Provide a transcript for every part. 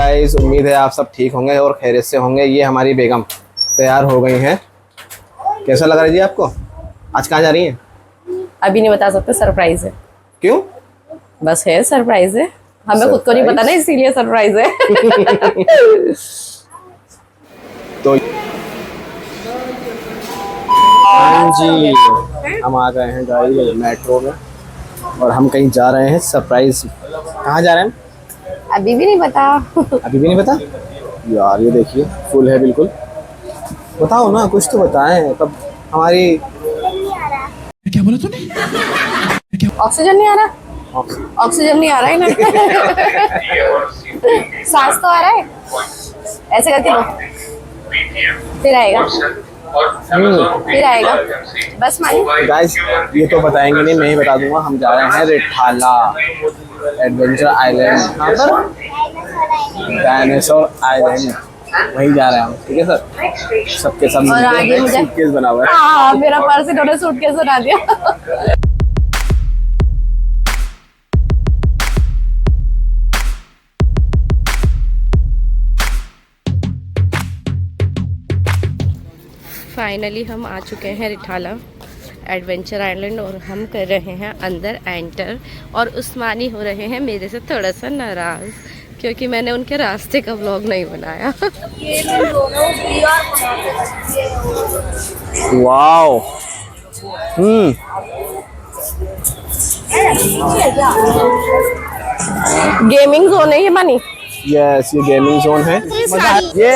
Guys, उम्मीद है आप सब ठीक होंगे और खैरियत से होंगे। ये हमारी बेगम तैयार हो गई हैं। कैसा लग रहा है जी आपको? आज कहाँ जा रही हैं? अभी नहीं बता सकते, सरप्राइज है। क्यों? बस है, सरप्राइज है। हमें खुद को नहीं पता ना, इसीलिए सरप्राइज है। तो हाँ जी, हम आ गए हैं गाइस मेट्रो में और हम कहीं जा रहे हैं सरप्राइज। कहाँ जा रहे हैं? अभी भी नहीं पता। अभी भी नहीं पता यार। ये देखिए फुल है बिल्कुल। बताओ ना, कुछ तो बताएं। तब हमारी क्या बोला तूने? ऑक्सीजन नहीं आ रहा। ऑक्सीजन नहीं आ रहा है ना। सांस तो आ रहा है। ऐसे करके लो, फिर आएगा। फिर आएगा। बस मानी गाइस, ये तो बताएंगे नहीं, मैं ही बता दूंगा। हम जा रहे हैं रिठाला एडवेंचर आइलैंड। कहाँ पर? डायनासोर आइलैंड, वहीं जा रहे हैं हम। ठीक है सर, सबके सब और आगे मुझे सूटकेस बना हुआ है। हाँ, मेरा पर्स इन्होंने सूटकेस बना दिया। फाइनली हम आ चुके हैं रिठाला एडवेंचर आइलैंड और हम कर रहे हैं अंदर एंटर। और उस्मानी हो रहे हैं मेरे से थोड़ा सा नाराज़, क्योंकि मैंने उनके रास्ते का व्लॉग नहीं बनाया। वाओ। गेमिंग जोन है ये मानी। यस, ये गेमिंग जोन है। ये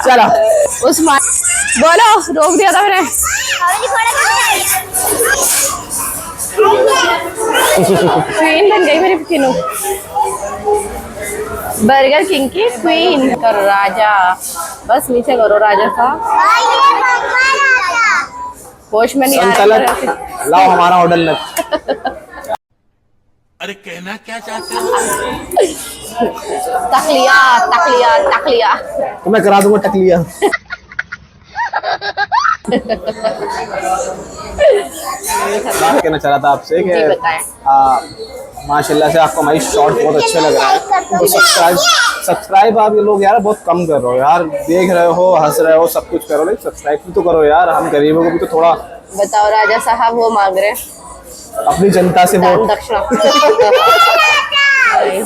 चलो उस्मान बोलो, रोक दिया था मैंने। क्वीन बन गई मेरी किनू। बर्गर किंग की क्वीन करो राजा। बस नीचे करो राजा साहब। होश में नहीं आ रहा। लाओ हमारा ऑर्डर लग। अरे कहना क्या चाहते हो? तकलिया तकलिया तकलिया। तो मैं करा दूंगा टकलिया। कहना चाह रहा था आपसे कि माशाल्लाह से आपको हमारी शॉर्ट बहुत अच्छे लग रहा है। तो सब्सक्राइब आप ये लोग यार बहुत कम कर रहे हो यार। देख रहे हो, हंस रहे हो, सब कुछ करो, लेकिन सब्सक्राइब भी तो करो यार। हम गरीबों को भी तो थोड़ा बताओ। राजा साहब वो मांग रहे हैं अपनी जनता से वो दक्षिणा।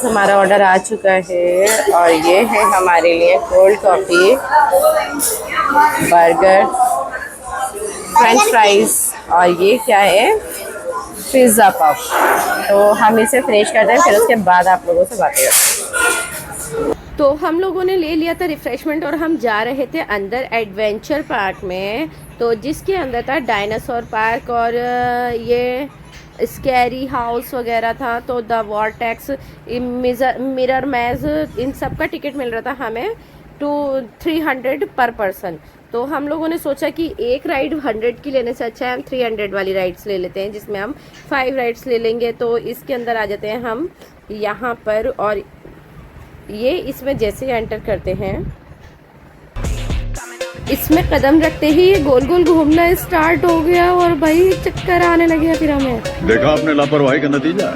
हमारा ऑर्डर आ चुका है और ये है हमारे लिए cold coffee, burger, French fries और ये क्या है, पिज़्ज़ा पफ। तो हम इसे फ्रेश करते हैं, फिर उसके बाद आप लोगों से बातें करते हैं। तो हम लोगों ने ले लिया था रिफ़्रेशमेंट और हम जा रहे थे अंदर एडवेंचर पार्क में। तो जिसके अंदर था डायनासोर पार्क और ये स्कैरी हाउस वगैरह था। तो द वॉर्टेक्स, मिरर मैज, इन सब का टिकट मिल रहा था हमें 300 पर पर्सन। तो हम लोगों ने सोचा कि एक राइड 100 की लेने से अच्छा है हम 300 वाली राइड्स ले लेते हैं, जिसमें हम 5 राइड्स ले लेंगे। तो इसके अंदर आ जाते हैं हम यहाँ पर और ये इसमें जैसे एंटर करते हैं, इसमें कदम रखते ही ये गोल गोल घूमना स्टार्ट हो गया और भाई चक्कर आने लगे फिर हमें। देखा आपने लापरवाही का नतीजा है।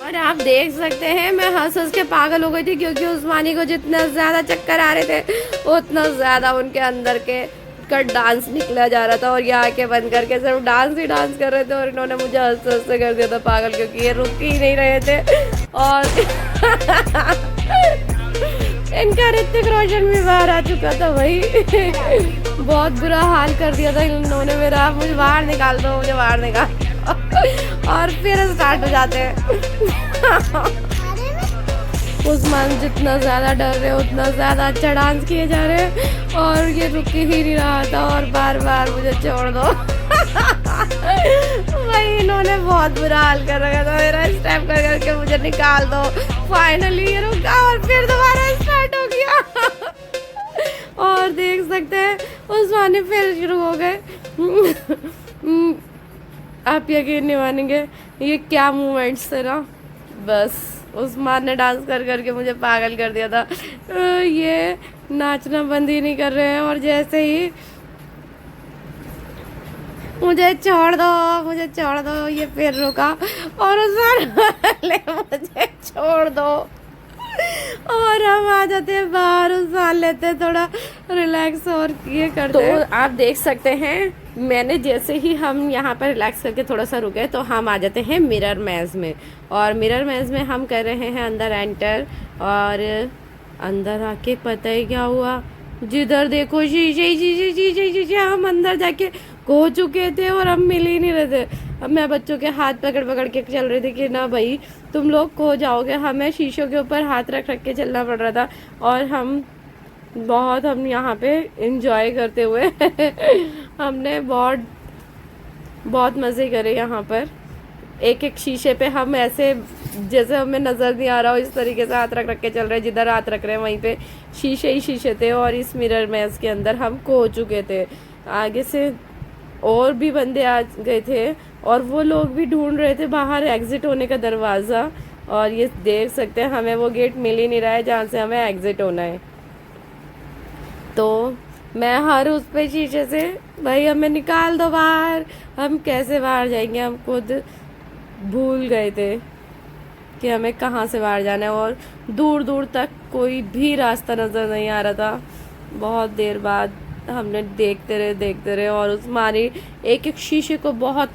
और आप देख सकते हैं मैं हंस हंस के पागल हो गई थी, क्योंकि उस्मानी को जितना ज्यादा चक्कर आ रहे थे उतना ज्यादा उनके अंदर के का डांस निकला जा रहा था। और ये आंखें बंद करके सिर्फ डांस ही डांस कर रहे थे और इन्होंने मुझे हंसते हंसते कर दिया था पागल, क्योंकि ये रुक ही नहीं रहे थे। और इनका ऋतिक रोशन भी बाहर आ चुका था भाई। बहुत बुरा हाल कर दिया था इन्होंने मेरा। मुझे बाहर निकाल दो, मुझे बाहर निकाल दो। और फिर स्टार्ट हो जाते हैं। उस्मान जितना ज़्यादा डर रहे उतना ज़्यादा अच्छा डांस किए जा रहे हैं और ये रुक ही नहीं रहा था और बार बार मुझे छोड़ दो। भाई इन्होंने बहुत बुरा हाल कर रखा था मेरा। स्टेप कर करके मुझे निकाल दो। फाइनली ये रुका और फिर दोबारा स्टार्ट हो गया। और देख सकते हैं उस्मान फिर शुरू हो गए। आप यकीन नहीं मानेंगे ये क्या मूवमेंट्स थे ना। बस उस्मान ने डांस कर करके मुझे पागल कर दिया था। ये नाचना बंद ही नहीं कर रहे हैं और जैसे ही मुझे छोड़ दो, ये फिर रुका और मुझे छोड़ दो, और हम आ जाते हैं बाहर, उस लेते हैं थोड़ा रिलैक्स और ये करते हैं। तो आप देख सकते हैं मैंने जैसे ही हम यहाँ पर रिलैक्स करके थोड़ा सा रुके तो हम आ जाते हैं मिरर मैज में, और मिरर मैज में हम कर रहे हैं अंदर एंटर, और अंदर आके पता ही क्या हुआ, जिधर देखो शीशे शीशे शीशे शीशे, हम अंदर जाके खो चुके थे और हम मिल ही नहीं रहे थे। अब मैं बच्चों के हाथ पकड़ पकड़ के चल रही थी कि ना भाई तुम लोग खो जाओगे, हमें शीशों के ऊपर हाथ रख रख के चलना पड़ रहा था, और हम यहाँ पे इंजॉय करते हुए हमने बहुत मज़े करे यहाँ पर। एक एक शीशे पे हम ऐसे जैसे हमें नज़र नहीं आ रहा हो इस तरीके से हाथ रख रख के चल रहे हैं, जिधर हाथ रख रहे हैं वहीं पे शीशे ही शीशे थे, और इस मिरर मैज के अंदर हम खो चुके थे। आगे से और भी बंदे आ गए थे और वो लोग भी ढूंढ रहे थे बाहर एग्ज़िट होने का दरवाज़ा, और ये देख सकते हैं हमें वो गेट मिल ही नहीं रहा है जहाँ से हमें एग्ज़िट होना है। तो मैं हर उस पे शीशे से, भाई हमें निकाल दो बाहर, हम कैसे बाहर जाएंगे, हम खुद भूल गए थे कि हमें कहाँ से बाहर जाना है, और दूर दूर तक कोई भी रास्ता नज़र नहीं आ रहा था। बहुत देर बाद हमने देखते रहे और उस हमारी एक एक शीशे को बहुत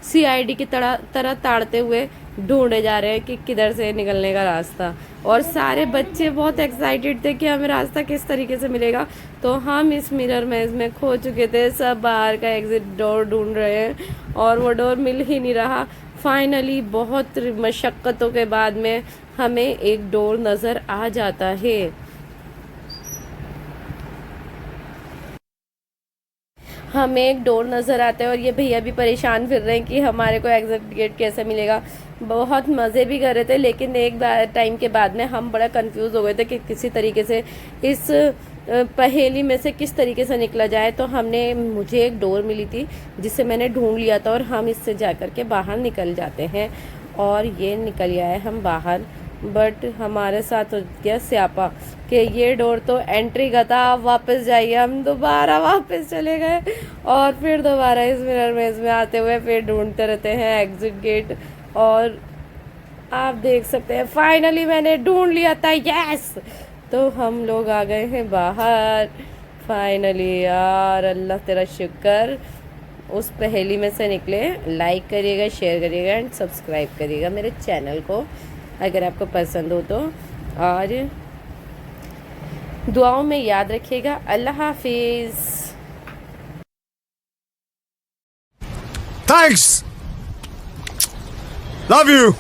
सीआईडी की तरह ताड़ते हुए ढूंढे जा रहे हैं कि किधर से निकलने का रास्ता, और सारे बच्चे बहुत एक्साइटेड थे कि हमें रास्ता किस तरीके से मिलेगा। तो हम इस मिरर मैज में खो चुके थे, सब बाहर का एग्जिट डोर ढूंढ रहे हैं और वो डोर मिल ही नहीं रहा। फाइनली बहुत मशक्क़तों के बाद में हमें एक डोर नज़र आ जाता है। हमें एक डोर नज़र आता है और ये भैया भी परेशान फिर रहे हैं कि हमारे को एग्जिट गेट कैसे मिलेगा। बहुत मज़े भी कर रहे थे, लेकिन एक बार टाइम के बाद में हम बड़ा कंफ्यूज हो गए थे कि किसी तरीके से इस पहेली में से किस तरीके से निकला जाए। तो मुझे एक डोर मिली थी जिसे मैंने ढूंढ लिया था, और हम इससे जा कर के बाहर निकल जाते हैं, और ये निकल आए हम बाहर। बट हमारे साथ हो गया स्यापा कि ये डोर तो एंट्री का था, आप वापस जाइए। हम दोबारा वापस चले गए और फिर दोबारा इस मिरर मेज में आते हुए फिर ढूंढते रहते हैं एग्जिट गेट, और आप देख सकते हैं फाइनली मैंने ढूंढ लिया था, यस। तो हम लोग आ गए हैं बाहर फाइनली। यार अल्लाह तेरा शुक्र, उस पहेली में से निकले। लाइक करिएगा, शेयर करिएगा एंड सब्सक्राइब करिएगा मेरे चैनल को अगर आपको पसंद हो तो, और दुआओं में याद रखिएगा। अल्लाह हाफिज़। Thanks. Love you.